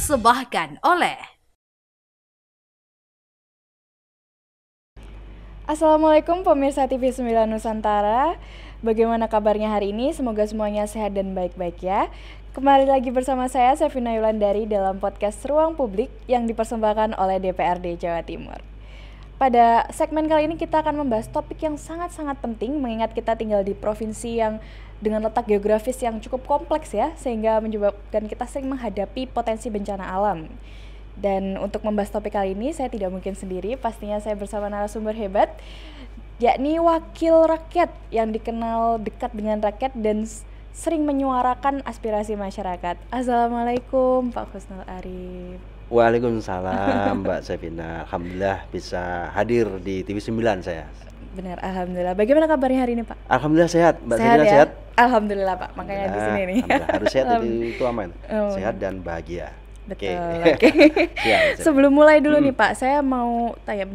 dipersembahkan oleh Assalamualaikum pemirsa TV 9 Nusantara. Bagaimana kabarnya hari ini? Semoga semuanya sehat dan baik-baik ya. Kembali lagi bersama saya Sevina Yulandari dalam podcast Ruang Publik yang dipersembahkan oleh DPRD Jawa Timur. Pada segmen kali ini kita akan membahas topik yang sangat-sangat penting mengingat kita tinggal di provinsi yang dengan letak geografis yang cukup kompleks ya, sehingga menyebabkan kita sering menghadapi potensi bencana alam. Dan untuk membahas topik kali ini saya tidak mungkin sendiri, pastinya saya bersama narasumber hebat, yakni wakil rakyat yang dikenal dekat dengan rakyat dan sering menyuarakan aspirasi masyarakat. Assalamualaikum Pak Husnul Arif. Waalaikumsalam Mbak Sevina. Alhamdulillah bisa hadir di TV 9 saya. Benar, alhamdulillah. Bagaimana kabarnya hari ini, Pak? Alhamdulillah sehat. Mbak Sehat Sevina ya? sehat? Alhamdulillah, Pak. Makanya di sini nih. Alhamdulillah. Harus sehat itu aman. Sehat dan bahagia. Betul. Oke. Siap. Sebelum mulai dulu nih, Pak, saya mau tanya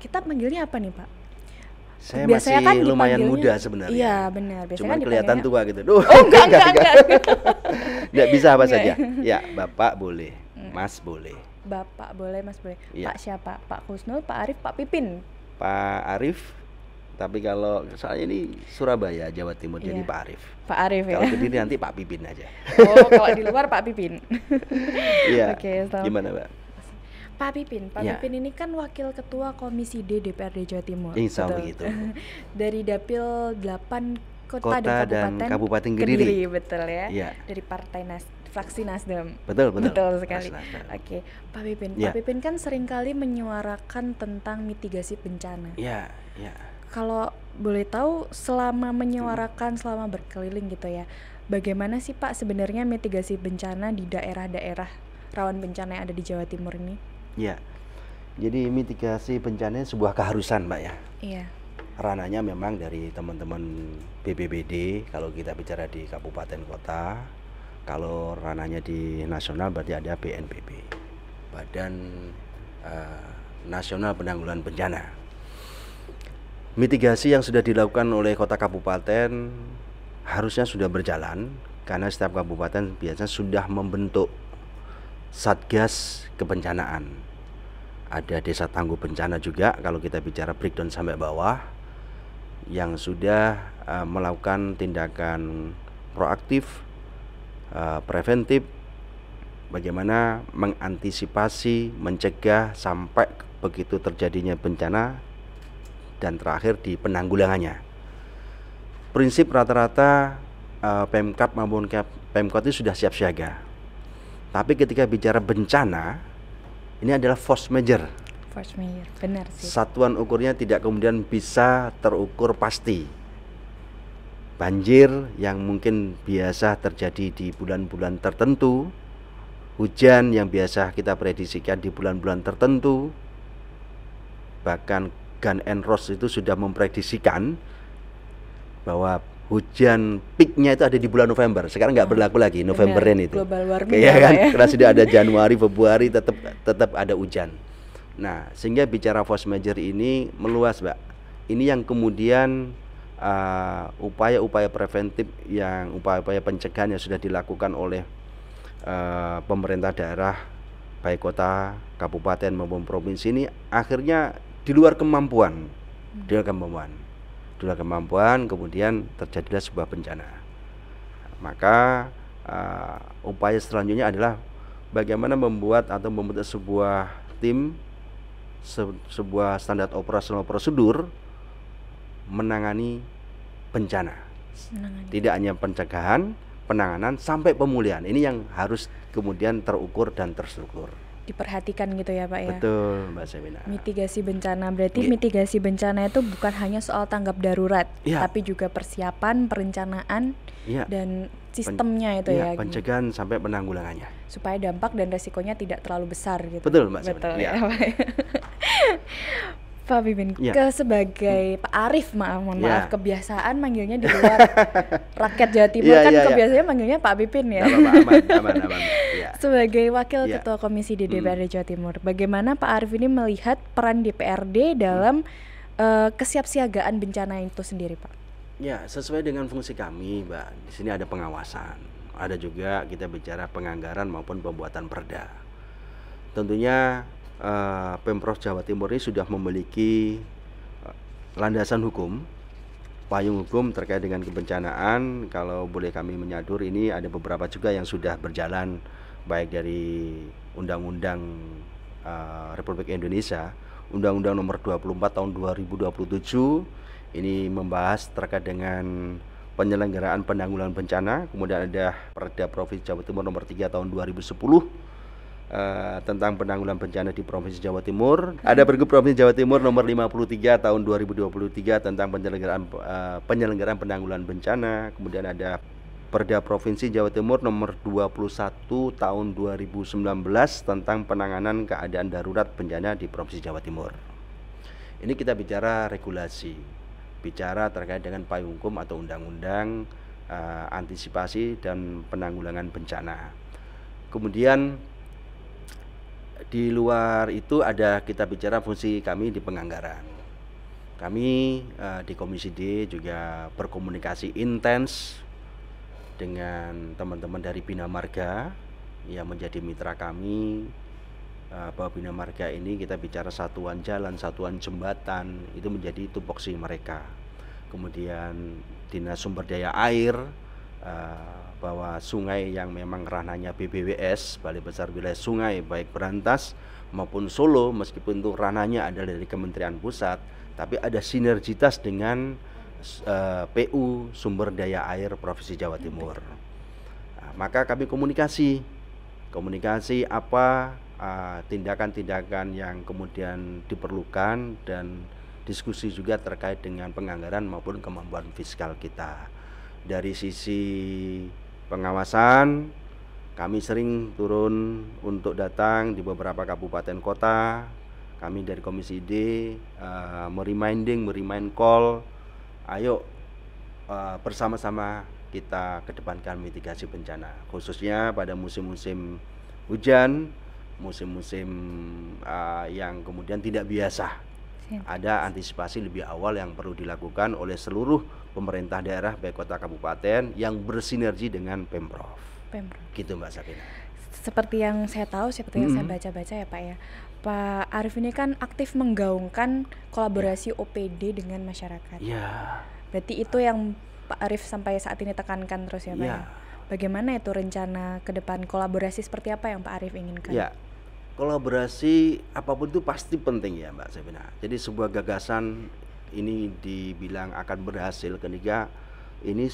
kita panggilnya apa nih, Pak? Saya Biasanya masih kan lumayan dipanggilnya- muda sebenarnya. Iya, benar. Biasanya Cuman kan kelihatan dipanggilnya- tua gitu. Duh. Oh, enggak. Nggak bisa apa Enggak saja. ya? Ya, Bapak boleh, Mas boleh. Bapak boleh, Mas boleh. Iya. Pak siapa? Pak Husnul, Pak Arif, Pak Pipin. Pak Arif. Tapi kalau soalnya ini Surabaya, Jawa Timur, jadi Iya. Pak Arif. Pak Arif ya. Kalau Kediri nanti Pak Pipin aja. Oh, kalau di luar Pak Pipin. Iya. Oke, selamat. Gimana, Mbak? Pak Pipin Ya. Pipin ini kan Wakil Ketua Komisi D DPRD Jawa Timur. Insya Allah Betul. begitu. Dari Dapil 8 Kota, Kota dan dan Kabupaten, Kabupaten Kediri. betul ya. Iya. Dari Partai Fraksi Nasdem. Betul. Betul sekali. Nasdem. Oke, Pak Pipin. Ya. Pak Pipin kan seringkali menyuarakan tentang mitigasi bencana. Iya. Kalau boleh tahu selama menyuarakan, selama berkeliling gitu ya, bagaimana sih Pak sebenarnya mitigasi bencana di daerah-daerah rawan bencana yang ada di Jawa Timur ini? Iya. Jadi mitigasi bencana sebuah keharusan, Mbak ya. Iya. Rananya memang dari teman-teman BPBD kalau kita bicara di kabupaten kota. Kalau rananya di nasional berarti ada BNPB, Badan Nasional Penanggulangan Bencana. Mitigasi yang sudah dilakukan oleh kota kabupaten harusnya sudah berjalan karena setiap kabupaten biasanya sudah membentuk satgas kebencanaan. Ada desa tangguh bencana juga kalau kita bicara breakdown sampai bawah yang sudah melakukan tindakan proaktif, preventif, bagaimana mengantisipasi, mencegah sampai begitu terjadinya bencana, dan terakhir di penanggulangannya. Prinsip rata-rata Pemkab maupun Pemkot itu sudah siap siaga. Tapi ketika bicara bencana, ini adalah force major. Force major, benar sih. Satuan ukurnya tidak kemudian bisa terukur pasti. Banjir yang mungkin biasa terjadi di bulan-bulan tertentu, hujan yang biasa kita prediksikan di bulan-bulan tertentu, bahkan Gun and Rose itu sudah memprediksikan bahwa hujan peaknya itu ada di bulan November. Sekarang nggak berlaku lagi November rain itu. Global warming Iya kan? ya. Karena sudah ada Januari, Februari tetap ada hujan. Nah, sehingga bicara force major ini meluas, Mbak. Ini yang kemudian upaya-upaya preventif, yang upaya-upaya pencegahan yang sudah dilakukan oleh pemerintah daerah, baik kota, kabupaten maupun provinsi ini akhirnya di luar kemampuan, kemudian terjadilah sebuah bencana. Maka upaya selanjutnya adalah bagaimana membuat atau membentuk sebuah tim, sebuah standar operasional prosedur menangani bencana. Tidak hanya pencegahan, penanganan sampai pemulihan. Ini yang harus kemudian terukur dan terstruktur. Diperhatikan gitu ya Pak ya. Betul, Mbak Sevina. Mitigasi bencana berarti Iya. mitigasi bencana itu bukan hanya soal tanggap darurat, Iya. tapi juga persiapan, perencanaan, Iya. dan sistemnya itu Iya, ya. pencegahan sampai penanggulangannya. Supaya dampak dan resikonya tidak terlalu besar gitu. Betul, Mbak Sevina. Betul Iya. ya, Pak. Pak Pipin, Iya. sebagai Pak Arif, mohon maaf, Iya. kebiasaan manggilnya di luar rakyat Jawa Timur Iya, kan iya, iya. kebiasaannya manggilnya Pak Pipin ya. Nggak apa-apa, aman. Iya. Sebagai Wakil Iya. Ketua Komisi di DPRD Jawa Timur, bagaimana Pak Arif ini melihat peran DPRD dalam kesiapsiagaan bencana itu sendiri, Pak? Ya, sesuai dengan fungsi kami, Mbak. Di sini ada pengawasan. ada juga kita bicara penganggaran maupun pembuatan perda. Tentunya Pemprov Jawa Timur ini sudah memiliki landasan hukum, payung hukum terkait dengan kebencanaan. Kalau boleh kami menyadur, ini ada beberapa juga yang sudah berjalan, baik dari Undang-Undang Republik Indonesia, Undang-Undang Nomor 24 Tahun 2027, ini membahas terkait dengan penyelenggaraan penanggulangan bencana. Kemudian ada Perda Provinsi Jawa Timur Nomor 3 Tahun 2010 tentang penanggulangan bencana di Provinsi Jawa Timur. Ada Pergub Provinsi Jawa Timur Nomor 53 Tahun 2023 tentang penyelenggaraan penanggulangan bencana. Kemudian ada Perda Provinsi Jawa Timur Nomor 21 Tahun 2019 tentang penanganan keadaan darurat bencana di Provinsi Jawa Timur. Ini kita bicara regulasi, bicara terkait dengan payung hukum atau undang-undang antisipasi dan penanggulangan bencana. Kemudian di luar itu ada kita bicara fungsi kami di penganggaran. Kami di Komisi D juga berkomunikasi intens dengan teman-teman dari Bina Marga yang menjadi mitra kami, bahwa Bina Marga ini kita bicara satuan jalan, satuan jembatan, itu menjadi tupoksi mereka. Kemudian Dinas Sumber Daya Air, bahwa sungai yang memang ranahnya BBWS, Balai Besar Wilayah Sungai, baik Berantas maupun Solo, meskipun itu ranahnya adalah dari Kementerian Pusat, tapi ada sinergitas dengan PU Sumber Daya Air Provinsi Jawa Timur. Nah, maka kami komunikasi apa tindakan-tindakan yang kemudian diperlukan, dan diskusi juga terkait dengan penganggaran maupun kemampuan fiskal kita. Dari sisi pengawasan, kami sering turun untuk datang di beberapa kabupaten kota. Kami dari Komisi D merind call, ayo bersama-sama kita kedepankan mitigasi bencana, khususnya pada musim-musim hujan, musim-musim yang kemudian tidak biasa. Ada antisipasi lebih awal yang perlu dilakukan oleh seluruh pemerintah daerah, baik kota kabupaten, yang bersinergi dengan Pemprov. Gitu Mbak Safina. Seperti yang saya tahu, seperti yang saya baca-baca ya Pak ya, Pak Arief ini kan aktif menggaungkan kolaborasi OPD dengan masyarakat. Berarti itu yang Pak Arief sampai saat ini tekankan terus ya Pak ya. Bagaimana itu rencana ke depan, kolaborasi seperti apa yang Pak Arief inginkan? Kolaborasi apapun itu pasti penting ya Mbak Safina. Jadi sebuah gagasan ini dibilang akan berhasil ketika ini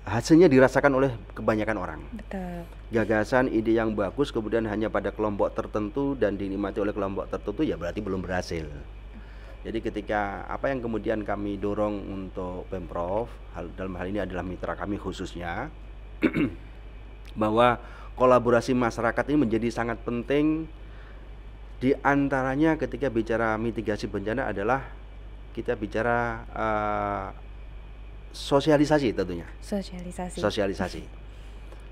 hasilnya dirasakan oleh kebanyakan orang. Betul. Gagasan, ide yang bagus kemudian hanya pada kelompok tertentu dan dinikmati oleh kelompok tertentu, ya berarti belum berhasil. Jadi ketika apa yang kemudian kami dorong untuk Pemprov, dalam hal ini adalah mitra kami khususnya, bahwa kolaborasi masyarakat ini menjadi sangat penting. Di antaranya ketika bicara mitigasi bencana adalah kita bicara sosialisasi tentunya. Sosialisasi.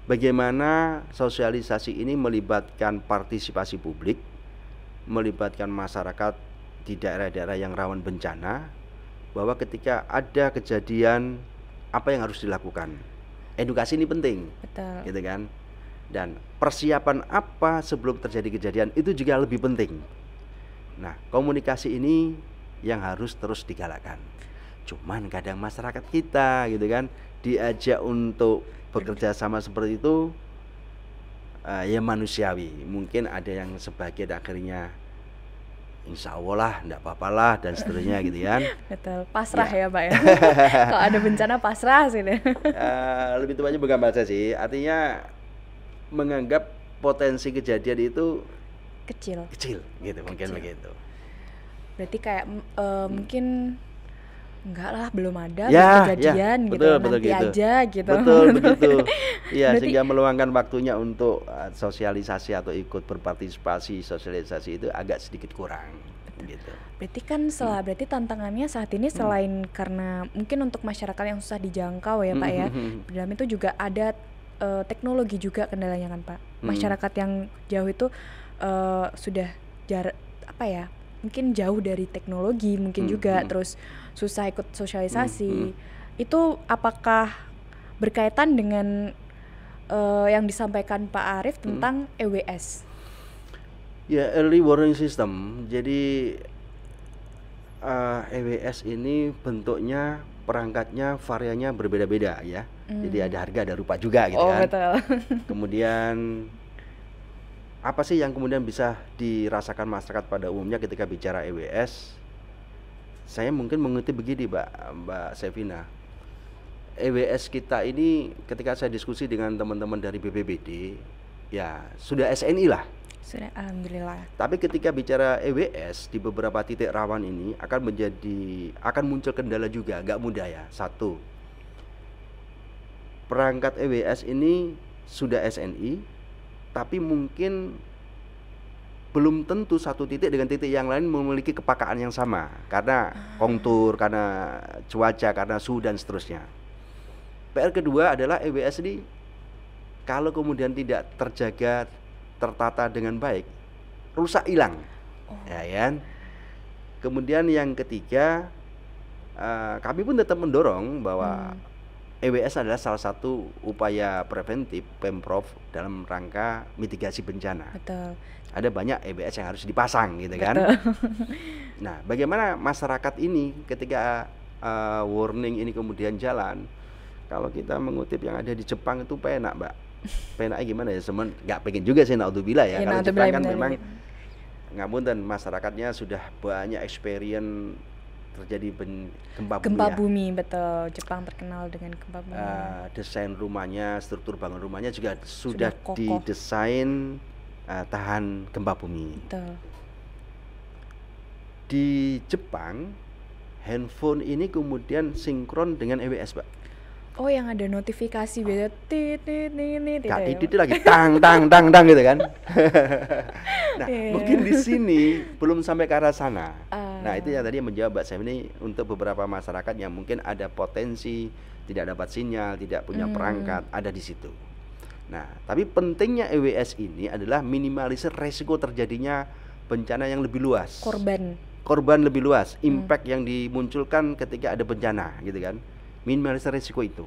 Bagaimana sosialisasi ini melibatkan partisipasi publik, melibatkan masyarakat di daerah-daerah yang rawan bencana, bahwa ketika ada kejadian apa yang harus dilakukan. Edukasi ini penting. Betul. Gitu kan? Dan persiapan apa sebelum terjadi kejadian itu juga lebih penting. Nah, komunikasi ini yang harus terus digalakkan. Cuman kadang masyarakat kita gitu kan diajak untuk bekerja sama seperti itu, ya manusiawi. Mungkin ada yang sebagian akhirnya insya Allah lah, enggak apa-apa lah dan seterusnya gitu kan. Betul, pasrah ya Pak ya. Kalau ada bencana pasrah sih deh. Lebih tepatnya bukan baca sih, artinya menganggap potensi kejadian itu kecil gitu, mungkin begitu. Berarti kayak mungkin enggak lah, belum ada kejadian gitu, nanti gitu aja gitu. Betul begitu. Iya, sehingga meluangkan waktunya untuk sosialisasi atau ikut berpartisipasi sosialisasi itu agak sedikit kurang gitu. Berarti kan berarti tantangannya saat ini selain karena mungkin untuk masyarakat yang susah dijangkau ya Pak ya, di dalam itu juga ada teknologi juga kendalanya kan Pak. Masyarakat yang jauh itu sudah mungkin jauh dari teknologi mungkin juga, terus susah ikut sosialisasi. Itu apakah berkaitan dengan yang disampaikan Pak Arief tentang EWS. Ya, early warning system. Jadi EWS ini bentuknya, perangkatnya, variannya berbeda-beda ya. Jadi ada harga, ada rupa juga gitu kan. Betul. Kemudian apa sih yang kemudian bisa dirasakan masyarakat pada umumnya ketika bicara EWS? Saya mungkin mengutip begini, Mbak Sevina. EWS kita ini ketika saya diskusi dengan teman-teman dari BPBD, ya sudah SNI lah. Sudah, alhamdulillah. Tapi ketika bicara EWS di beberapa titik rawan ini akan muncul kendala juga, agak mudah ya. Satu, perangkat EWS ini sudah SNI, tapi mungkin belum tentu satu titik dengan titik yang lain memiliki kepakaan yang sama karena kontur, karena cuaca, karena suhu dan seterusnya. PR kedua adalah EWS ini kalau kemudian tidak terjaga, tertata dengan baik, rusak hilang, ya kan? Kemudian yang ketiga, kami pun tetap mendorong bahwa EWS adalah salah satu upaya preventif Pemprov dalam rangka mitigasi bencana. Betul. Ada banyak EWS yang harus dipasang gitu kan. Nah, bagaimana masyarakat ini ketika warning ini kemudian jalan? Kalau kita mengutip yang ada di Jepang itu penak, Mbak. Penaknya gimana ya? Semen nggak pengen juga sih, naudzubillah ya. Kalau Jepang kan memang ngapunten, masyarakatnya sudah banyak experience terjadi gempa bumi. Betul. Jepang terkenal dengan gempa bumi. Desain rumahnya, struktur bangun rumahnya juga sudah didesain tahan gempa bumi. Betul. Di Jepang handphone ini kemudian sinkron dengan EWS, Pak. Oh, yang ada notifikasi beda tit itu lagi tang gitu kan. Nah, mungkin di sini belum sampai ke arah sana. Nah, itu yang tadi yang menjawab Mbak Sam ini untuk beberapa masyarakat yang mungkin ada potensi tidak dapat sinyal, tidak punya perangkat, ada di situ. Nah, tapi pentingnya EWS ini adalah minimalisir resiko terjadinya bencana yang lebih luas. Korban lebih luas, impact yang dimunculkan ketika ada bencana, gitu kan. Minimalisir risiko itu,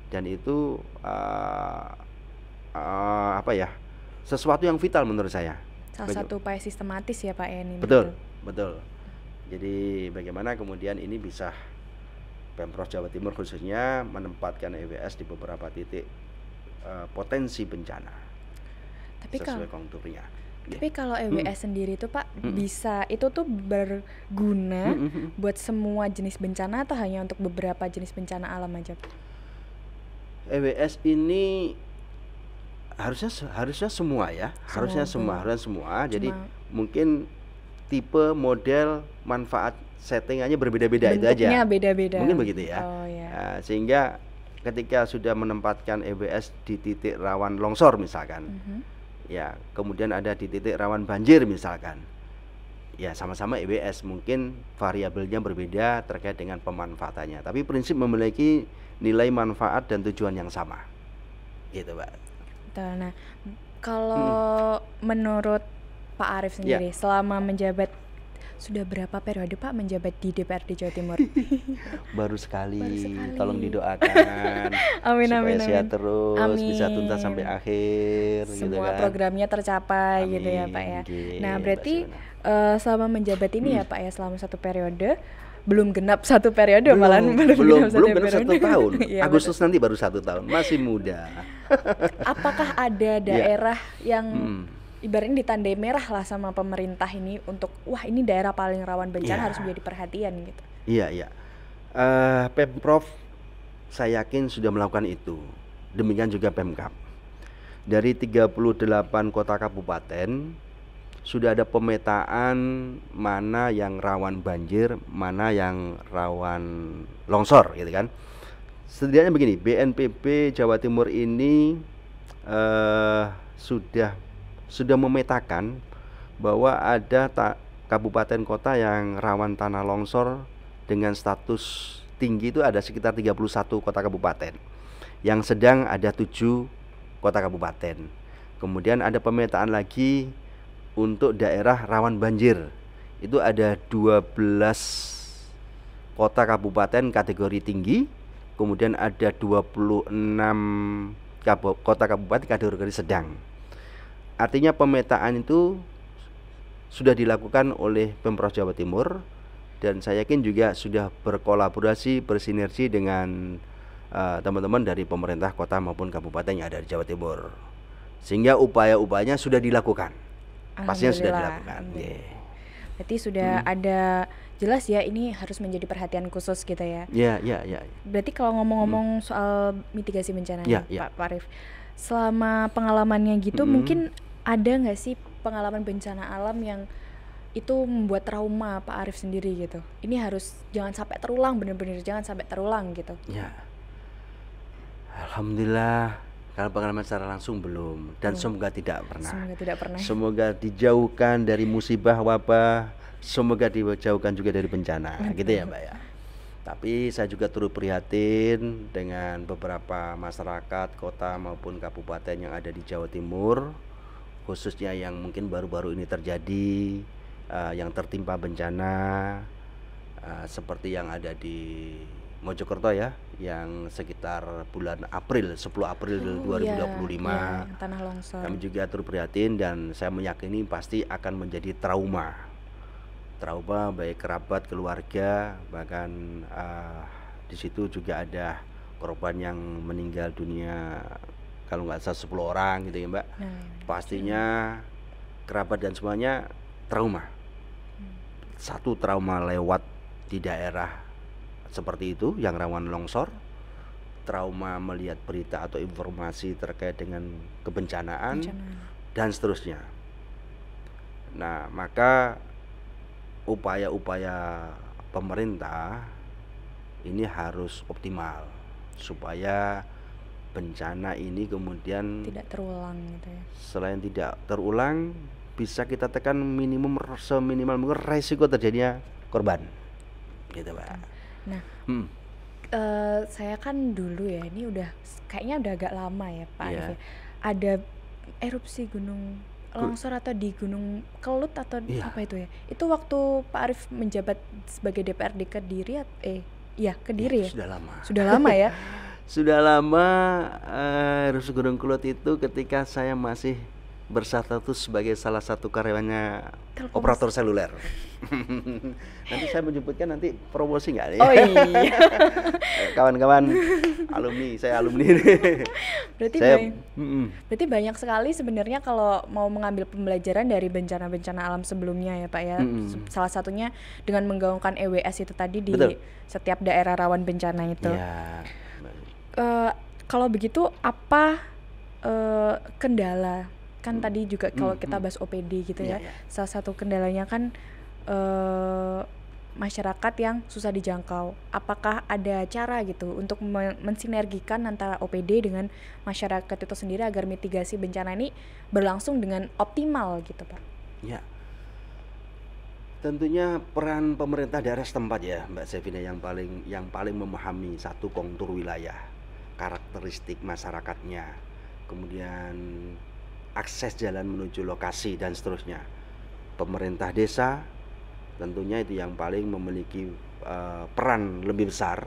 dan itu apa ya, sesuatu yang vital menurut saya. Salah satu upaya sistematis ya Pak ini. Betul. Jadi bagaimana kemudian ini bisa Pemprov Jawa Timur khususnya menempatkan EWS di beberapa titik potensi bencana. Tapi sesuai konturnya. Tapi kalau EWS sendiri itu Pak bisa itu tuh berguna buat semua jenis bencana atau hanya untuk beberapa jenis bencana alam aja? EWS ini harusnya semua ya, harusnya semua. Jadi mungkin tipe, model, manfaat, settingannya berbeda-beda, itu aja. Beda-beda. Mungkin begitu ya. Oh, ya. Nah, sehingga ketika sudah menempatkan EWS di titik rawan longsor misalkan. Ya, kemudian ada di titik rawan banjir misalkan. Ya, sama-sama EWS, mungkin variabelnya berbeda terkait dengan pemanfaatannya, tapi prinsip memiliki nilai manfaat dan tujuan yang sama. Gitu, Pak. Betul. Nah, kalau menurut Pak Arief sendiri selama menjabat, sudah berapa periode Pak menjabat di DPRD Jawa Timur? Baru sekali. Tolong didoakan supaya sehat terus, bisa tuntas sampai akhir. Semua gitu kan. Programnya tercapai. Amin. Gitu ya Pak ya. Nah, berarti selama menjabat ini ya Pak ya, selama satu periode, belum genap satu periode, belum genap satu tahun. Agustus nanti baru 1 tahun, masih muda. Apakah ada daerah yang ibaratnya ditandai merah lah sama pemerintah ini untuk wah ini daerah paling rawan bencana harus menjadi perhatian gitu? Iya. Pemprov saya yakin sudah melakukan itu. Demikian juga Pemkab. Dari 38 kota kabupaten sudah ada pemetaan mana yang rawan banjir, mana yang rawan longsor, gitu kan. Setidaknya begini, BNPB Jawa Timur ini sudah memetakan bahwa ada kabupaten kota yang rawan tanah longsor dengan status tinggi itu ada sekitar 31 kota kabupaten. Yang sedang ada 7 kota kabupaten. Kemudian ada pemetaan lagi untuk daerah rawan banjir. Itu ada 12 kota kabupaten kategori tinggi, kemudian ada 26 kota kabupaten kategori sedang. Artinya pemetaan itu sudah dilakukan oleh Pemprov Jawa Timur, dan saya yakin juga sudah berkolaborasi, bersinergi dengan teman-teman dari pemerintah kota maupun kabupaten yang ada di Jawa Timur, sehingga upaya-upayanya sudah dilakukan, pastinya sudah dilakukan. Berarti sudah ada jelas ya, ini harus menjadi perhatian khusus gitu ya. Ya. Berarti kalau ngomong-ngomong soal mitigasi bencana Ya. Pak Arif, selama pengalamannya gitu mungkin ada nggak sih pengalaman bencana alam yang itu membuat trauma Pak Arif sendiri gitu? Ini harus jangan sampai terulang, bener-bener jangan sampai terulang gitu. Ya, alhamdulillah kalau pengalaman secara langsung belum, dan semoga tidak pernah. Semoga dijauhkan dari musibah wabah, semoga dijauhkan juga dari bencana, gitu ya Mbak ya. Tapi saya juga turut prihatin dengan beberapa masyarakat kota maupun kabupaten yang ada di Jawa Timur, khususnya yang mungkin baru-baru ini terjadi, yang tertimpa bencana, seperti yang ada di Mojokerto ya, yang sekitar bulan April, 10 April 2025, tanah longsor. Kami juga turut prihatin, dan saya meyakini pasti akan menjadi trauma baik kerabat, keluarga, bahkan di situ juga ada korban yang meninggal dunia, kalau nggak salah 10 orang gitu ya Mbak. Pastinya kerabat dan semuanya trauma. Satu trauma lewat di daerah seperti itu yang rawan longsor, trauma melihat berita atau informasi terkait dengan kebencanaan dan seterusnya. Nah, maka upaya-upaya pemerintah ini harus optimal supaya bencana ini kemudian tidak terulang gitu ya. Selain tidak terulang, bisa kita tekan minimum seminimal mungkin resiko terjadinya korban, gitu Pak. Nah, saya kan dulu ya, ini kayaknya udah agak lama ya Pak Arif ya, ada erupsi gunung longsor atau di Gunung Kelut atau apa itu ya? Itu waktu Pak Arif menjabat sebagai DPRD Kediri, Kediri ya? Sudah lama ya. Sudah lama. Erupsi Gunung Kelut itu ketika saya masih berstatus sebagai salah satu karyawannya operator seluler. Nanti saya menyebutkan nanti promosi nggak nih? Oh iya. Kawan-kawan alumni, saya alumni. Berarti banyak sekali sebenarnya kalau mau mengambil pembelajaran dari bencana-bencana alam sebelumnya ya Pak ya. Salah satunya dengan menggaungkan EWS itu tadi di setiap daerah rawan bencana itu. Ya. Kalau begitu apa kendala? Kan tadi juga kalau kita bahas OPD gitu ya, salah satu kendalanya kan masyarakat yang susah dijangkau. Apakah ada cara gitu untuk mensinergikan antara OPD dengan masyarakat itu sendiri agar mitigasi bencana ini berlangsung dengan optimal gitu Pak? Ya, tentunya peran pemerintah daerah setempat ya Mbak Sevina yang paling memahami satu kontur wilayah, karakteristik masyarakatnya, kemudian akses jalan menuju lokasi dan seterusnya. Pemerintah desa tentunya itu yang paling memiliki peran lebih besar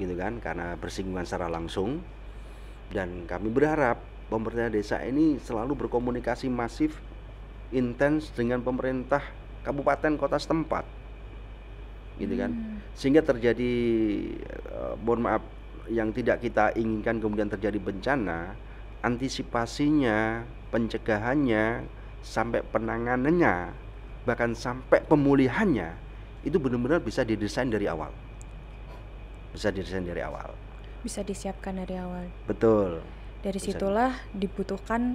gitu kan, karena bersinggungan secara langsung. Dan kami berharap pemerintah desa ini selalu berkomunikasi masif, intens dengan pemerintah kabupaten kota setempat gitu kan, sehingga terjadi mohon maaf yang tidak kita inginkan kemudian terjadi bencana, antisipasinya, pencegahannya, sampai penanganannya, bahkan sampai pemulihannya itu benar-benar bisa didesain dari awal. Bisa disiapkan dari awal. Betul. Dari situlah dibutuhkan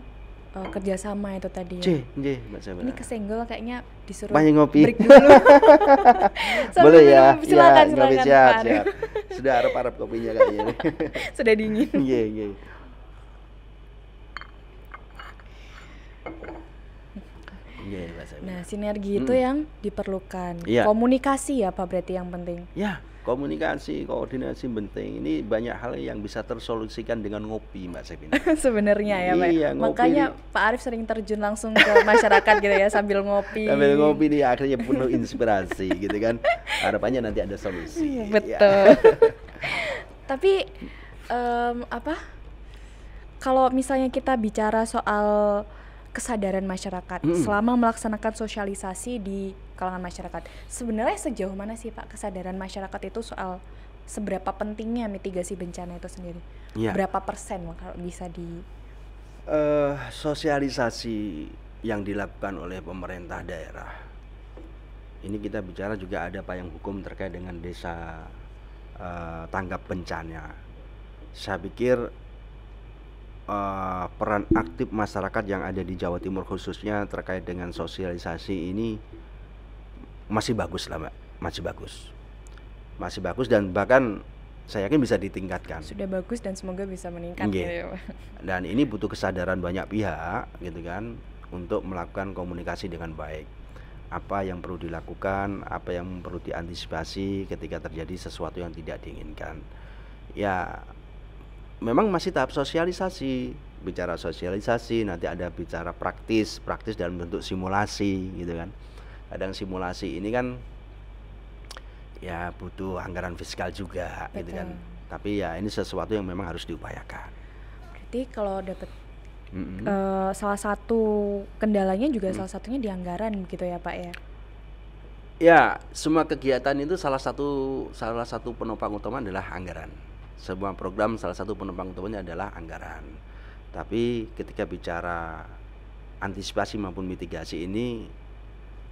kerjasama itu tadi ya. Ini kesenggol kayaknya disuruh break dulu. Boleh ya. Silakan. Siap. Sudah harap kopinya kayaknya. Sudah dingin. Iya. Nah, sinergi itu yang diperlukan. Komunikasi ya Pak, berarti yang penting. Ya, komunikasi, koordinasi penting. Ini banyak hal yang bisa tersolusikan dengan ngopi Mbak Sevina. Sebenarnya ya Pak. Makanya Pak Arif sering terjun langsung ke masyarakat gitu ya, sambil ngopi. Sambil ngopi nih akhirnya penuh inspirasi gitu kan. Harapannya nanti ada solusi. Betul. Tapi Kalau misalnya kita bicara soal kesadaran masyarakat selama melaksanakan sosialisasi di kalangan masyarakat, sebenarnya sejauh mana sih Pak kesadaran masyarakat itu soal seberapa pentingnya mitigasi bencana itu sendiri? Ya. Berapa persen kalau bisa di Sosialisasi yang dilakukan oleh pemerintah daerah, ini kita bicara juga ada payung hukum terkait dengan desa tanggap bencana. Saya pikir peran aktif masyarakat yang ada di Jawa Timur khususnya terkait dengan sosialisasi ini masih bagus lah Mbak, masih bagus dan bahkan saya yakin bisa ditingkatkan. sudah bagus dan semoga bisa meningkat Nggih. gitu ya Pak. Dan ini butuh kesadaran banyak pihak gitu kan untuk melakukan komunikasi dengan baik. Apa yang perlu dilakukan, apa yang perlu diantisipasi ketika terjadi sesuatu yang tidak diinginkan. Ya, memang masih tahap sosialisasi. Bicara sosialisasi, nanti ada bicara praktis dalam bentuk simulasi gitu kan. Kadang simulasi ini kan ya butuh anggaran fiskal juga gitu kan. Tapi ya ini sesuatu yang memang harus diupayakan. Berarti kalau dapat salah satu kendalanya juga salah satunya di anggaran gitu ya Pak ya? Ya, semua kegiatan itu salah satu penopang utama adalah anggaran. Sebuah program salah satu penopang utamanya adalah anggaran. Tapi ketika bicara antisipasi maupun mitigasi ini,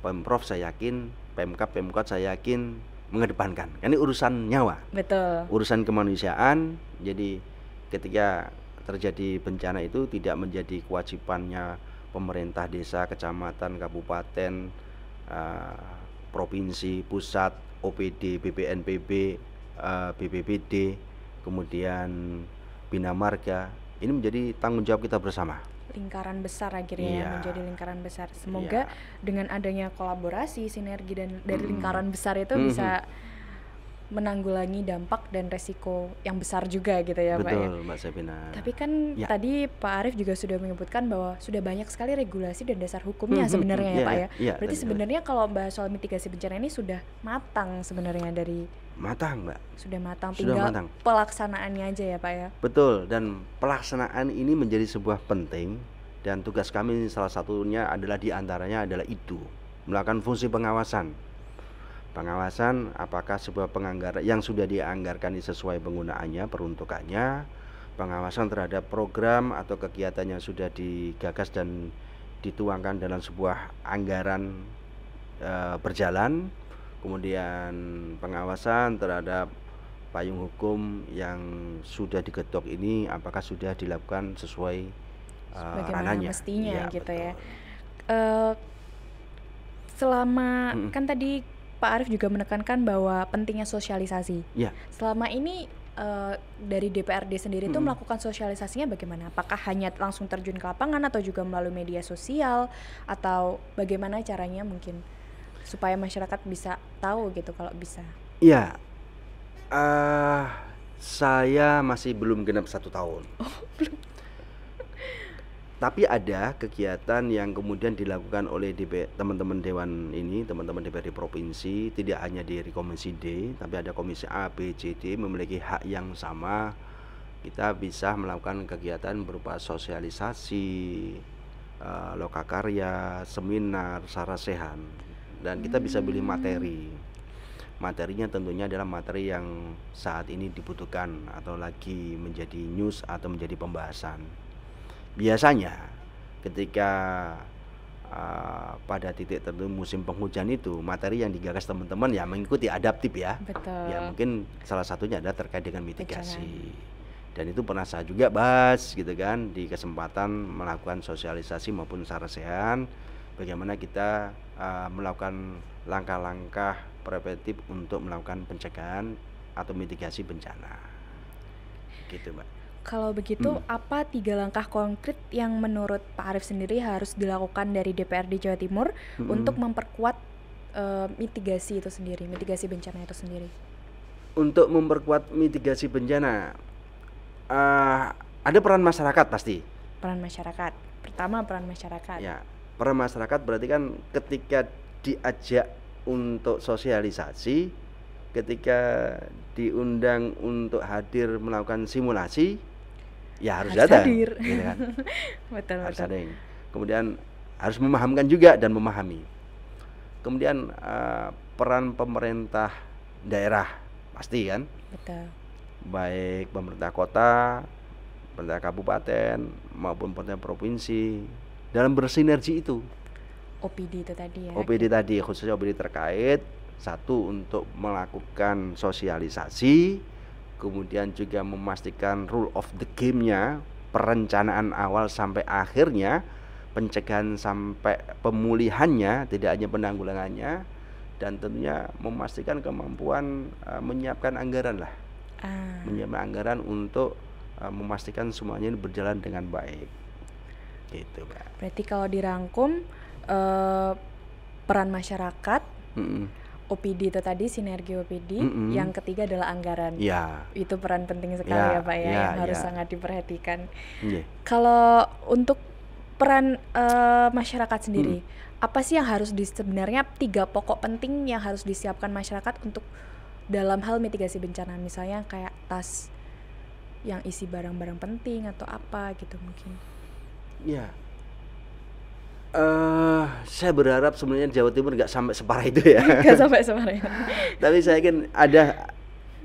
Pemprov saya yakin, Pemkab saya yakin mengedepankan. Ini urusan nyawa. Betul. Urusan kemanusiaan. Jadi ketika terjadi bencana itu tidak menjadi kewajibannya pemerintah desa, kecamatan, kabupaten, provinsi, pusat, OPD, BPNPB, BPBD, kemudian Bina Marga. Ini menjadi tanggung jawab kita bersama. Lingkaran besar akhirnya ya, menjadi lingkaran besar. Semoga dengan adanya kolaborasi, sinergi dan dari lingkaran besar itu bisa menanggulangi dampak dan resiko yang besar juga gitu ya Pak ya. Betul Mbak Sabina. Tapi kan tadi Pak Arief juga sudah menyebutkan bahwa sudah banyak sekali regulasi dan dasar hukumnya sebenarnya ya Pak ya. Berarti sebenarnya kalau bahas soal mitigasi bencana ini sudah matang sebenarnya dari matang Mbak. Sudah matang, tinggal pelaksanaannya aja ya Pak ya. Betul, dan pelaksanaan ini menjadi sebuah penting dan tugas kami salah satunya adalah diantaranya adalah itu, melakukan fungsi pengawasan apakah sebuah penganggaran yang sudah dianggarkan sesuai penggunaannya, peruntukannya, pengawasan terhadap program atau kegiatan yang sudah digagas dan dituangkan dalam sebuah anggaran berjalan, kemudian pengawasan terhadap payung hukum yang sudah diketok ini apakah sudah dilakukan sesuai ranahnya mestinya gitu betul. Ya selama kan tadi Pak Arief juga menekankan bahwa pentingnya sosialisasi. Selama ini dari DPRD sendiri itu melakukan sosialisasinya bagaimana? Apakah hanya langsung terjun ke lapangan atau juga melalui media sosial atau bagaimana caranya mungkin supaya masyarakat bisa tahu gitu kalau bisa? Iya, saya masih belum genap 1 tahun. Tapi ada kegiatan yang kemudian dilakukan oleh teman-teman dewan ini, teman-teman DPRD provinsi, tidak hanya di Komisi D, tapi ada Komisi A, B, C, D memiliki hak yang sama. Kita bisa melakukan kegiatan berupa sosialisasi, lokakarya, seminar, sarasehan, dan kita bisa pilih materi. Materinya tentunya adalah materi yang saat ini dibutuhkan atau lagi menjadi news atau menjadi pembahasan. Biasanya ketika pada titik tertentu musim penghujan itu materi yang digagas teman-teman ya mengikuti adaptif ya. Betul. Ya mungkin salah satunya adalah terkait dengan mitigasi. Dan itu pernah saya juga bahas gitu kan di kesempatan melakukan sosialisasi maupun sarasehan bagaimana kita melakukan langkah-langkah preventif untuk melakukan pencegahan atau mitigasi bencana. Gitu, Mbak. Kalau begitu, apa 3 langkah konkret yang menurut Pak Arief sendiri harus dilakukan dari DPRD Jawa Timur untuk memperkuat mitigasi itu sendiri, mitigasi bencana itu sendiri? Untuk memperkuat mitigasi bencana, ada peran masyarakat pasti. Peran masyarakat. Pertama, peran masyarakat. Ya, peran masyarakat berarti kan ketika diajak untuk sosialisasi, ketika diundang untuk hadir melakukan simulasi, ya harus Harus datang, hadir. gitu kan. Betul, Harus betul. ada yang kemudian harus memahamkan juga dan memahami. Kemudian peran pemerintah daerah pasti kan, Betul. baik pemerintah kota, pemerintah kabupaten maupun pemerintah provinsi dalam bersinergi itu. OPD itu tadi ya. OPD tadi, khususnya OPD terkait, satu untuk melakukan sosialisasi, kemudian juga memastikan rule of the game-nya, perencanaan awal sampai akhirnya, pencegahan sampai pemulihannya, tidak hanya penanggulangannya, dan tentunya memastikan kemampuan menyiapkan anggaran lah, menyiapkan anggaran untuk memastikan semuanya ini berjalan dengan baik, gitu Mbak. Berarti kalau dirangkum peran masyarakat, OPD itu tadi, sinergi OPD, yang ketiga adalah anggaran. Ya. Itu peran penting sekali ya Pak ya, yang harus sangat diperhatikan. Kalau untuk peran masyarakat sendiri, apa sih yang harus sebenarnya 3 pokok penting yang harus disiapkan masyarakat untuk dalam hal mitigasi bencana, misalnya kayak tas yang isi barang-barang penting atau apa gitu mungkin. Ya. Saya berharap sebenarnya Jawa Timur nggak sampai separah itu ya. Nggak sampai separah itu. Tapi saya yakin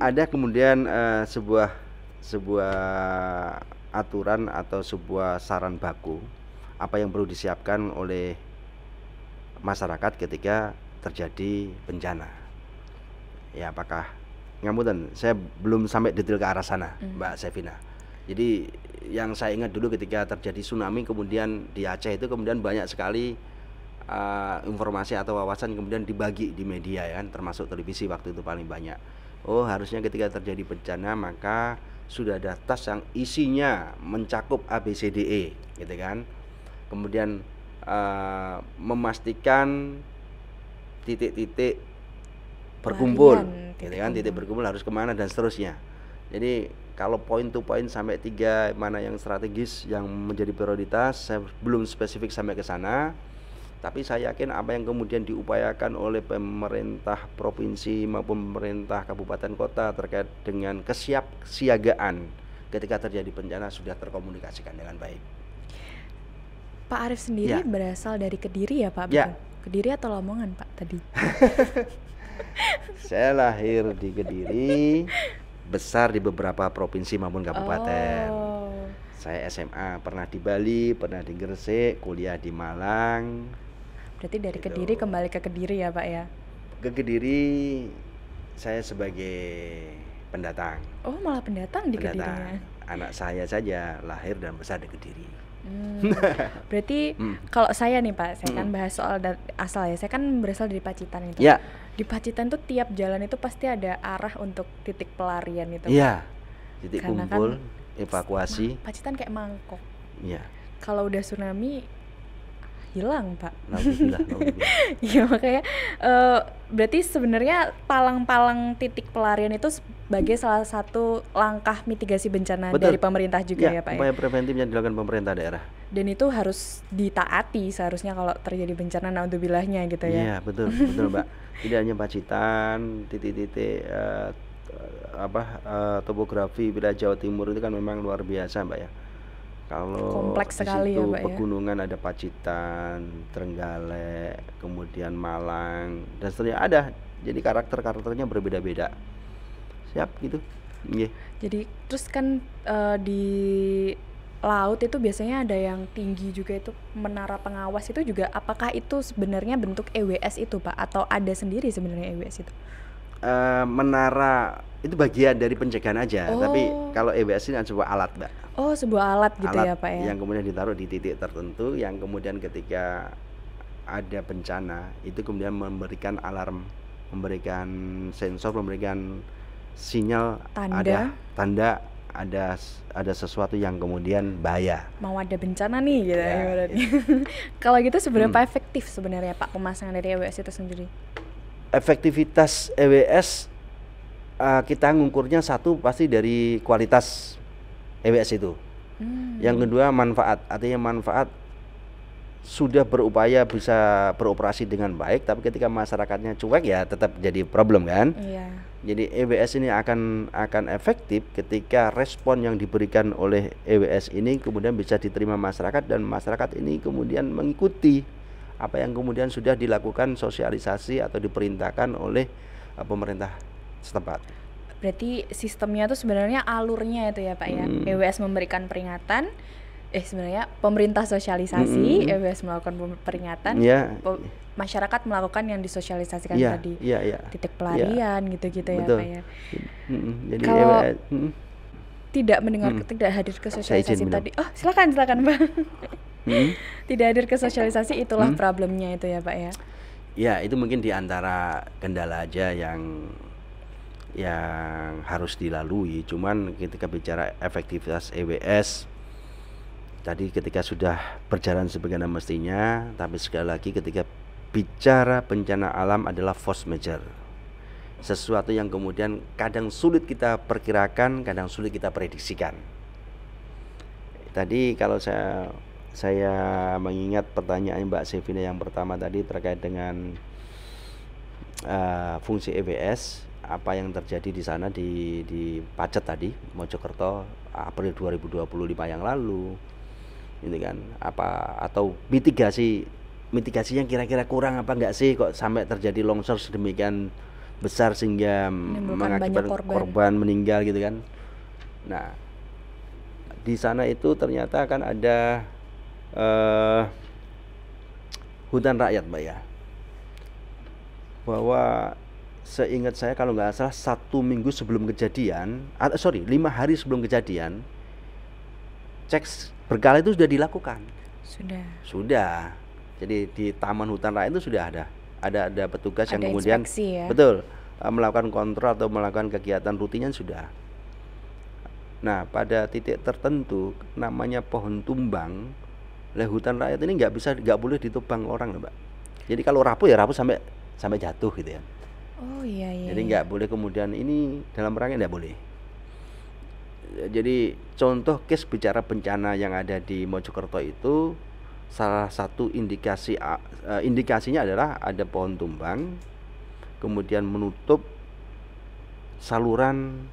ada kemudian sebuah aturan atau sebuah saran baku apa yang perlu disiapkan oleh masyarakat ketika terjadi bencana. Ya apakah ngapunten, saya belum sampai detail ke arah sana, Mbak Sevina. Jadi yang saya ingat dulu ketika terjadi tsunami kemudian di Aceh itu kemudian banyak sekali informasi atau wawasan kemudian dibagi di media ya kan, termasuk televisi waktu itu paling banyak. Oh harusnya ketika terjadi bencana maka sudah ada tas yang isinya mencakup ABCDE gitu kan. Kemudian memastikan titik-titik berkumpul gitu kan, titik berkumpul harus kemana dan seterusnya. Jadi kalau point to point sampai 3 mana yang strategis yang menjadi prioritas, saya belum spesifik sampai ke sana. Tapi saya yakin apa yang kemudian diupayakan oleh pemerintah provinsi maupun pemerintah kabupaten kota terkait dengan kesiapsiagaan ketika terjadi bencana sudah terkomunikasikan dengan baik. Pak Arief sendiri berasal dari Kediri ya Pak? Ya. Kediri atau Lamongan Pak tadi? Saya lahir di Kediri, besar di beberapa provinsi maupun kabupaten. Saya SMA pernah di Bali, pernah di Gresik, kuliah di Malang. Berarti dari gitu. Kediri kembali ke Kediri ya Pak ya? Ke Kediri saya sebagai pendatang. Oh malah pendatang di Kedirinya? Anak saya saja lahir dan besar di Kediri. Berarti kalau saya nih Pak, saya kan bahas soal asal ya. Saya kan berasal dari Pacitan itu. Ya. Di Pacitan tuh tiap jalan itu pasti ada arah untuk titik pelarian itu. Iya. Titik karena kumpul, kan evakuasi. Pacitan kayak mangkok. Iya. Kalau udah tsunami hilang Pak. Alhamdulillah. Iya makanya berarti sebenarnya palang-palang titik pelarian itu sebagai salah satu langkah mitigasi bencana dari pemerintah juga ya Pak ya? Upaya preventif yang dilakukan pemerintah daerah. Dan itu harus ditaati seharusnya kalau terjadi bencana, naudzubilahnya gitu ya. Iya betul Mbak. Tidak hanya Pacitan, titik-titik topografi wilayah Jawa Timur itu kan memang luar biasa Mbak ya. Kalau kompleks sekali ya Pak ya. Pegunungan ada Pacitan, Trenggalek, kemudian Malang dan seterusnya ada. Jadi karakternya berbeda-beda. Siap gitu. Jadi terus kan di laut itu biasanya ada yang tinggi juga, itu menara pengawas itu juga, apakah itu sebenarnya bentuk EWS itu Pak atau ada sendiri sebenarnya EWS itu? Menara itu bagian dari pencegahan aja, tapi kalau EWS ini sebuah alat Mbak. Oh sebuah alat gitu ya Pak ya? Yang kemudian ditaruh di titik tertentu, yang kemudian ketika ada bencana itu kemudian memberikan alarm, memberikan sensor, memberikan sinyal, ada tanda, ada sesuatu yang kemudian bahaya. Mau ada bencana nih gitu ya. Kalau gitu seberapa efektif sebenarnya Pak pemasangan dari EWS itu sendiri? Efektivitas EWS kita ngukurnya satu pasti dari kualitas EWS itu. Yang kedua manfaat, artinya manfaat sudah berupaya bisa beroperasi dengan baik, tapi ketika masyarakatnya cuek ya tetap jadi problem kan. Iya. Jadi EWS ini akan efektif ketika respon yang diberikan oleh EWS ini kemudian bisa diterima masyarakat, dan masyarakat ini kemudian mengikuti apa yang kemudian sudah dilakukan sosialisasi atau diperintahkan oleh pemerintah setempat. Berarti sistemnya tuh sebenarnya alurnya itu ya Pak ya. EWS memberikan peringatan, sebenarnya pemerintah sosialisasi, EWS melakukan peringatan, masyarakat melakukan yang disosialisasikan tadi. Titik pelarian gitu-gitu ya Pak ya. Jadi kalau tidak mendengar, tidak hadir ke sosialisasi tadi. Oh, silakan Pak. Tidak hadir ke sosialisasi, itulah problemnya itu ya Pak ya. Ya, itu mungkin di antara kendala aja yang harus dilalui. Cuman ketika bicara efektivitas EWS tadi, ketika sudah berjalan sebagaimana mestinya, tapi sekali lagi ketika bicara bencana alam adalah force majeure, sesuatu yang kemudian kadang sulit kita perkirakan, kadang sulit kita prediksikan. Tadi kalau saya mengingat pertanyaan Mbak Sevina yang pertama tadi terkait dengan fungsi EWS, apa yang terjadi di sana di Pacet tadi, Mojokerto, April 2025 yang lalu, ini kan apa, atau mitigasinya kira-kira kurang apa enggak sih kok sampai terjadi longsor sedemikian besar sehingga mengakibatkan korban meninggal gitu kan. Nah, di sana itu ternyata kan ada hutan rakyat Mbak ya, bahwa seingat saya kalau nggak salah 1 minggu sebelum kejadian, 5 hari sebelum kejadian, cek berkala itu sudah dilakukan. Sudah. Jadi di taman hutan rakyat itu sudah ada petugas yang kemudian ya? Betul, melakukan kontrol atau melakukan kegiatan rutinnya sudah. Nah, pada titik tertentu namanya pohon tumbang, hutan rakyat ini nggak boleh ditebang orang, Mbak. Jadi kalau rapuh ya rapuh sampai jatuh gitu ya. Oh iya. Jadi nggak boleh kemudian ini dalam rangka nggak boleh. Jadi contoh case bicara bencana yang ada di Mojokerto itu, salah satu indikasinya adalah ada pohon tumbang, kemudian menutup saluran,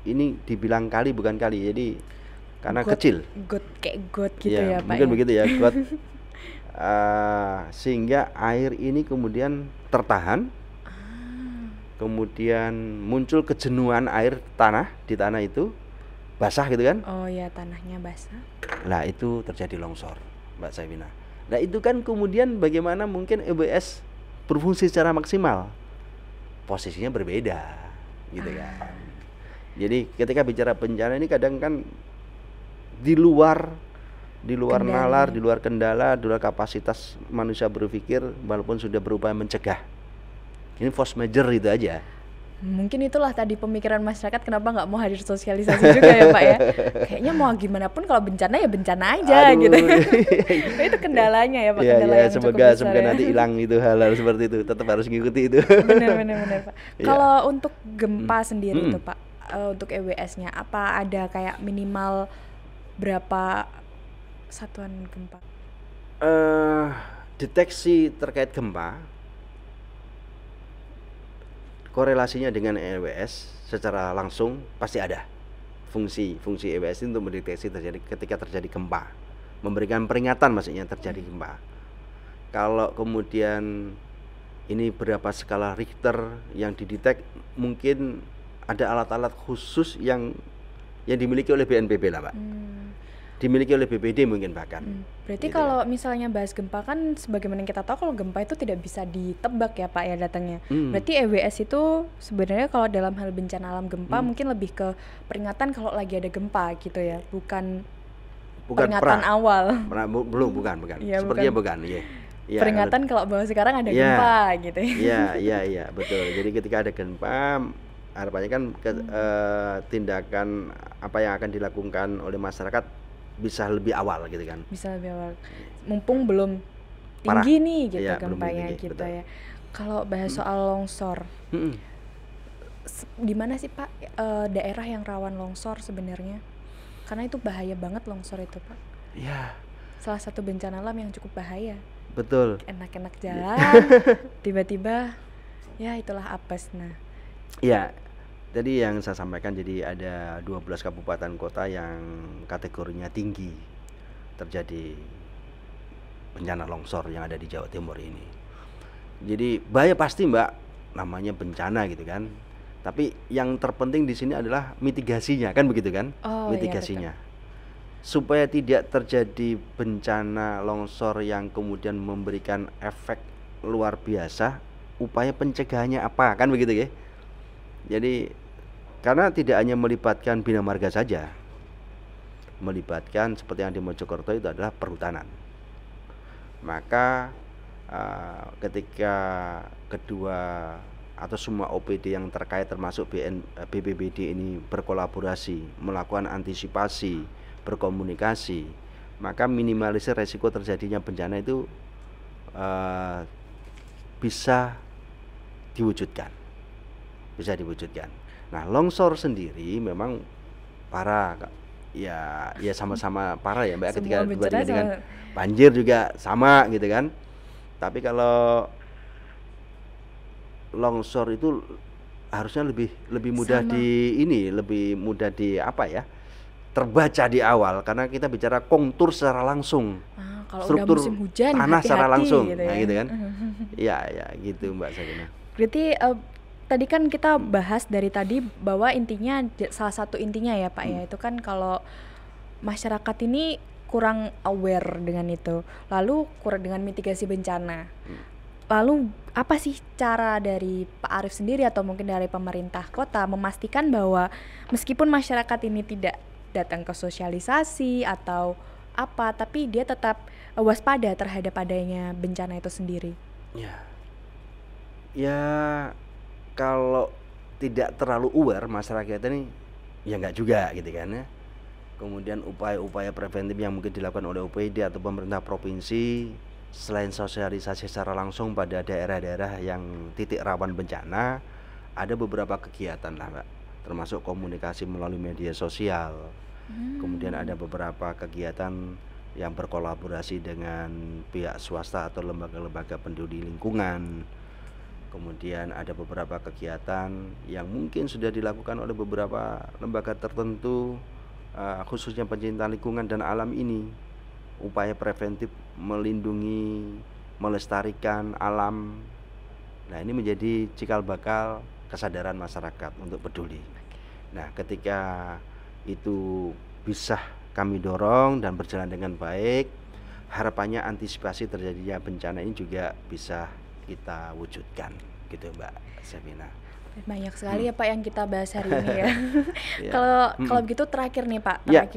ini dibilang kali bukan kali, jadi karena kecil. Kayak got gitu ya Pak. Mungkin begitu ya, got. Sehingga air ini kemudian tertahan, kemudian muncul kejenuhan air di tanah itu basah gitu kan. Oh ya, tanahnya basah. Nah, itu terjadi longsor, Mbak Sevina. Nah, itu kan kemudian bagaimana mungkin EWS berfungsi secara maksimal, posisinya berbeda gitu kan. Jadi ketika bicara bencana ini kadang kan di luar nalar, di luar kendala, di luar kapasitas manusia berpikir, walaupun sudah berupaya mencegah. Ini force majeure itu aja. Mungkin itulah tadi pemikiran masyarakat kenapa nggak mau hadir sosialisasi juga ya Pak ya. Kayaknya mau gimana pun kalau bencana ya bencana aja. Aduh, gitu. Itu kendalanya ya Pak. Yang semoga nanti hilang itu hal-hal seperti itu. Tetap harus ngikuti itu. Benar Pak. Kalau untuk gempa sendiri itu Pak, untuk EWS-nya apa ada kayak minimal berapa satuan gempa? Deteksi terkait gempa, korelasinya dengan EWS secara langsung pasti ada. Fungsi EWS itu untuk mendeteksi ketika terjadi gempa, memberikan peringatan maksudnya terjadi gempa. Kalau kemudian ini berapa skala Richter yang didetek, mungkin ada alat-alat khusus yang dimiliki oleh BNPB lah Pak. Dimiliki oleh BPD mungkin bahkan. Berarti gitu kalau misalnya bahas gempa kan sebagaimana kita tahu kalau gempa itu tidak bisa ditebak ya Pak ya datangnya. Berarti EWS itu sebenarnya kalau dalam hal bencana alam gempa mungkin lebih ke peringatan kalau lagi ada gempa gitu ya, bukan peringatan awal. Bukan. Ya, sepertinya bukan. Ya, peringatan kalau bahwa sekarang ada gempa gitu. Iya, betul. Jadi ketika ada gempa, harapannya kan tindakan apa yang akan dilakukan oleh masyarakat bisa lebih awal gitu kan. Bisa lebih awal. Mumpung belum tinggi nih gitu ya, gempanya gitu betul. Ya. Kalau bahas soal longsor, di mana sih Pak daerah yang rawan longsor sebenarnya? Karena itu bahaya banget longsor itu Pak. Iya. Salah satu bencana alam yang cukup bahaya. Betul. Enak-enak jalan, tiba-tiba Ya, itulah apes. Nah, Ya, tadi yang saya sampaikan, jadi ada 12 kabupaten kota yang kategorinya tinggi terjadi bencana longsor yang ada di Jawa Timur ini. Jadi bahaya pasti Mbak, namanya bencana gitu kan. Tapi yang terpenting di sini adalah mitigasinya, kan begitu kan? oh iya betul. Mitigasinya. Supaya tidak terjadi bencana longsor yang kemudian memberikan efek luar biasa, upaya pencegahannya apa, kan begitu ya? Jadi karena tidak hanya melibatkan Bina Marga saja, melibatkan seperti yang di Mojokerto itu adalah perhutanan. Maka ketika kedua atau semua OPD yang terkait termasuk BPBD ini berkolaborasi, melakukan antisipasi, berkomunikasi, maka minimalisir resiko terjadinya bencana itu bisa diwujudkan. Nah, longsor sendiri memang parah, ya sama-sama parah ya Mbak, ketika Semua bencana dibandingkan dengan sama. banjir juga sama gitu kan. Tapi kalau longsor itu harusnya lebih mudah Sama. lebih mudah terbaca di awal, karena kita bicara kontur secara langsung, Kalau udah struktur musim hujan tanah secara hati-hati langsung, gitu nah ya. gitu kan. Ya gitu Mbak Sabina. Berarti tadi kan kita bahas dari tadi bahwa intinya salah satu intinya ya Pak ya, itu kan kalau masyarakat ini kurang aware dengan itu, lalu kurang dengan mitigasi bencana. Lalu apa sih cara dari Pak Arief sendiri atau mungkin dari pemerintah kota memastikan bahwa meskipun masyarakat ini tidak datang ke sosialisasi atau apa, tapi dia tetap waspada terhadap adanya bencana itu sendiri? Ya kalau tidak terlalu aware masyarakat ini, ya nggak juga gitu kan ya. Kemudian upaya-upaya preventif yang mungkin dilakukan oleh OPD atau pemerintah provinsi, selain sosialisasi secara langsung pada daerah-daerah yang titik rawan bencana, ada beberapa kegiatan lah Mbak, termasuk komunikasi melalui media sosial. Kemudian ada beberapa kegiatan yang berkolaborasi dengan pihak swasta atau lembaga-lembaga peduli lingkungan. Kemudian ada beberapa kegiatan yang mungkin sudah dilakukan oleh beberapa lembaga tertentu, khususnya pencinta lingkungan dan alam ini. Upaya preventif melindungi, melestarikan alam. Nah, ini menjadi cikal bakal kesadaran masyarakat untuk peduli. Nah, ketika itu bisa kami dorong dan berjalan dengan baik, harapannya antisipasi terjadinya bencana ini juga bisa kita wujudkan gitu Mbak Sabina. Banyak sekali ya Pak yang kita bahas hari ini ya. Ya. Kalau begitu terakhir nih Pak, Ya.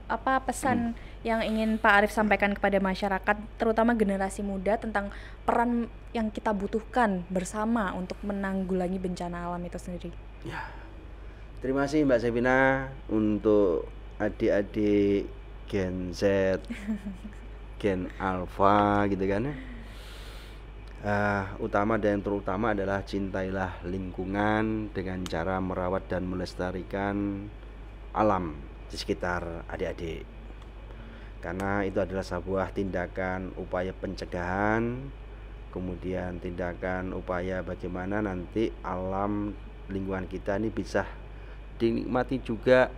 apa pesan yang ingin Pak Arief sampaikan kepada masyarakat, terutama generasi muda, tentang peran yang kita butuhkan bersama untuk menanggulangi bencana alam itu sendiri? Ya. Terima kasih Mbak Sabina untuk adik-adik Gen Z, Gen Alpha gitu kan ya. Utama dan terutama adalah cintailah lingkungan dengan cara merawat dan melestarikan alam di sekitar adik-adik, karena itu adalah sebuah tindakan upaya pencegahan, kemudian tindakan upaya bagaimana nanti alam lingkungan kita ini bisa dinikmati juga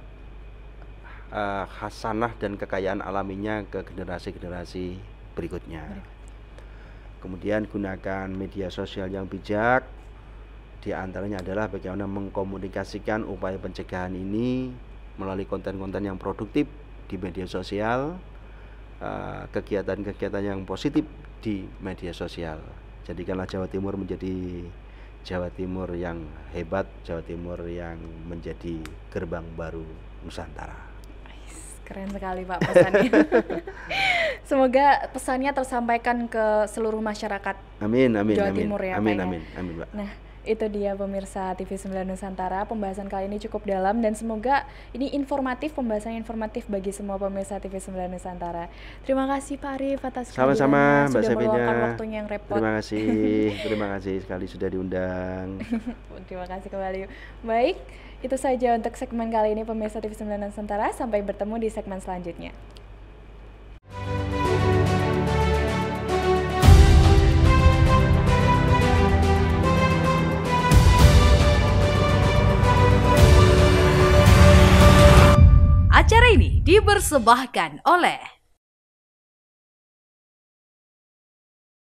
khasanah dan kekayaan alaminya ke generasi-generasi berikutnya. Kemudian gunakan media sosial yang bijak. Di antaranya adalah bagaimana mengkomunikasikan upaya pencegahan ini melalui konten-konten yang produktif di media sosial, kegiatan-kegiatan yang positif di media sosial. Jadikanlah Jawa Timur menjadi Jawa Timur yang hebat, Jawa Timur yang menjadi gerbang baru Nusantara. Keren sekali Pak pesannya. Semoga pesannya tersampaikan ke seluruh masyarakat Amin, Jawa Timur ya amin, Pak ya. amin Mbak. Nah, itu dia pemirsa TV9 Nusantara, pembahasan kali ini cukup dalam dan semoga ini pembahasan informatif bagi semua pemirsa TV9 Nusantara. Terima kasih Pak Arief atas Sama-sama Mbak sudah Sabina. meluangkan waktunya yang repot. Terima kasih sekali sudah diundang. Terima kasih kembali. Baik, itu saja untuk segmen kali ini pemirsa TV9 Nusantara. Sampai bertemu di segmen selanjutnya. Acara ini dipersembahkan oleh